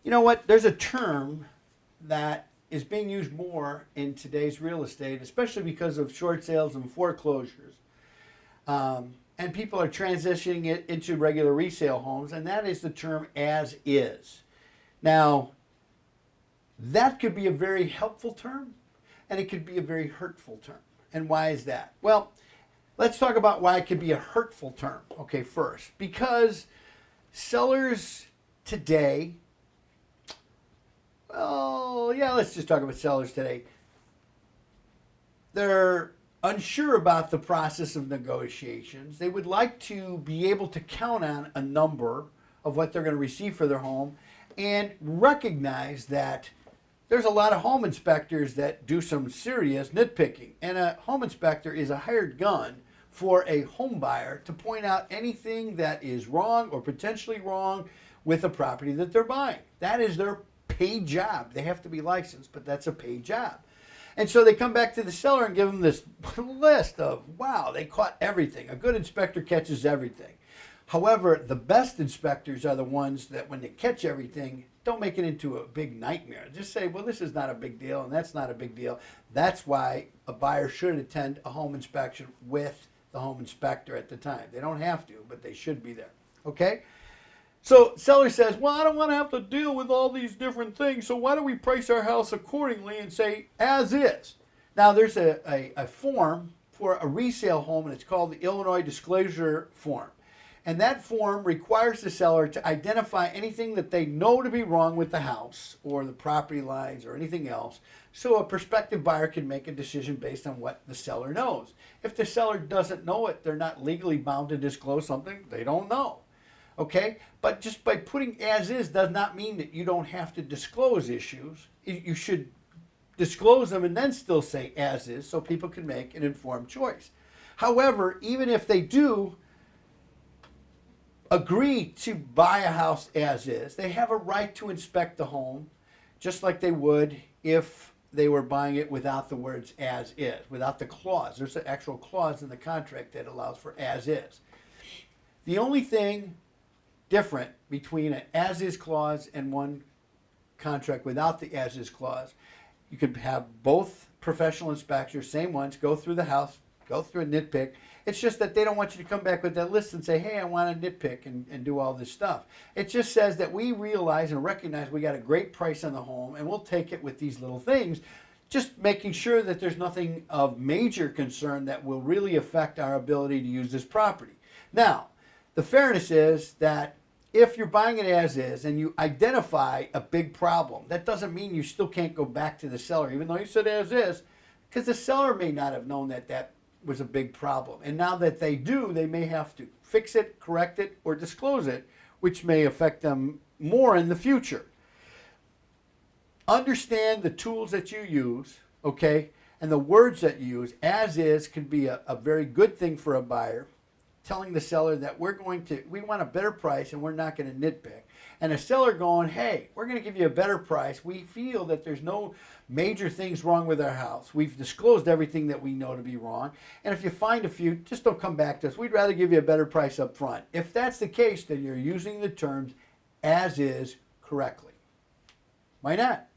You know what? There's a term that is being used more in today's real estate, especially because of short sales and foreclosures. And people are transitioning it into regular resale homes, and that is the term as is. Now, that could be a very helpful term, and it could be a very hurtful term. And why is that? Well, let's talk about why it could be a hurtful term, okay, first. Because sellers today, well, yeah, let's just talk about sellers today. They're unsure about the process of negotiations. They would like to be able to count on a number of what they're going to receive for their home and recognize that there's a lot of home inspectors that do some serious nitpicking. And a home inspector is a hired gun for a home buyer to point out anything that is wrong or potentially wrong with a property that they're buying. That is their paid job. They have to be licensed, but that's a paid job. And so they come back to the seller and give them this list of, wow, they caught everything. A good inspector catches everything. However, the best inspectors are the ones that when they catch everything, don't make it into a big nightmare. Just say, well, this is not a big deal and that's not a big deal. That's why a buyer should attend a home inspection with the home inspector at the time. They don't have to, but they should be there. Okay? So seller says, well, I don't want to have to deal with all these different things, so why don't we price our house accordingly and say as is? Now there's a form for a resale home, and it's called the Illinois Disclosure Form. And that form requires the seller to identify anything that they know to be wrong with the house or the property lines or anything else, so a prospective buyer can make a decision based on what the seller knows. If the seller doesn't know it, they're not legally bound to disclose something they don't know. Okay? But just by putting as is does not mean that you don't have to disclose issues. You should disclose them and then still say as is so people can make an informed choice. However, even if they do agree to buy a house as is, they have a right to inspect the home just like they would if they were buying it without the words as is, without the clause. There's an actual clause in the contract that allows for as is. The only thing different between an as-is clause and one contract without the as-is clause, you could have both professional inspectors, same ones, go through the house, go through a nitpick. It's just that they don't want you to come back with that list and say, hey, I want to nitpick and do all this stuff. It just says that we realize and recognize we got a great price on the home and we'll take it with these little things, just making sure that there's nothing of major concern that will really affect our ability to use this property. Now, the fairness is that if you're buying it as is and you identify a big problem, that doesn't mean you still can't go back to the seller, even though you said as is, because the seller may not have known that that was a big problem. And now that they do, they may have to fix it, correct it, or disclose it, which may affect them more in the future. Understand the tools that you use, okay, and the words that you use. As is can be a very good thing for a buyer, telling the seller that we want a better price and we're not going to nitpick. And a seller going, hey, we're going to give you a better price. We feel that there's no major things wrong with our house. We've disclosed everything that we know to be wrong. And if you find a few, just don't come back to us. We'd rather give you a better price up front. If that's the case, then you're using the terms as is correctly. Why not?